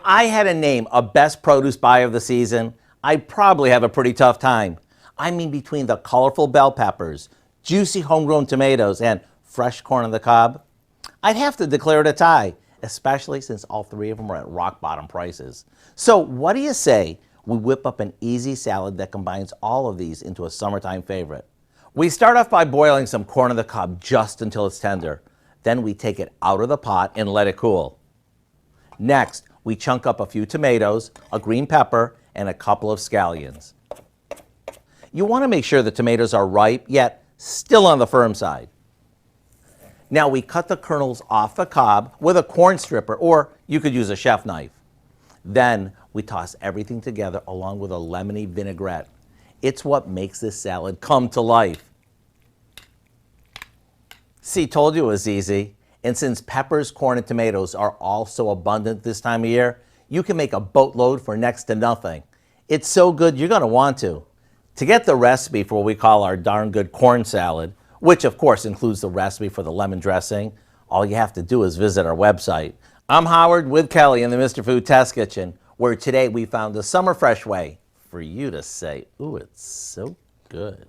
I had to name a best produce buy of the season, I'd probably have a pretty tough time. I mean, between the colorful bell peppers, juicy homegrown tomatoes, and fresh corn on the cob, I'd have to declare it a tie, especially since all three of them are at rock bottom prices. So what do you say we whip up an easy salad that combines all of these into a summertime favorite? We start off by boiling some corn on the cob just until it's tender. Then we take it out of the pot and let it cool. Next, we chunk up a few tomatoes, a green pepper, and a couple of scallions. You want to make sure the tomatoes are ripe, yet still on the firm side. Now we cut the kernels off the cob with a corn stripper, or you could use a chef knife. Then we toss everything together along with a lemony vinaigrette. It's what makes this salad come to life. See, told you it was easy. And since peppers, corn, and tomatoes are all so abundant this time of year, you can make a boatload for next to nothing. It's so good you're going to want to. To get the recipe for what we call our darn good corn salad, which of course includes the recipe for the lemon dressing, all you have to do is visit our website. I'm Howard with Kelly in the Mr. Food Test Kitchen, where today we found a summer fresh way for you to say, ooh, it's so good.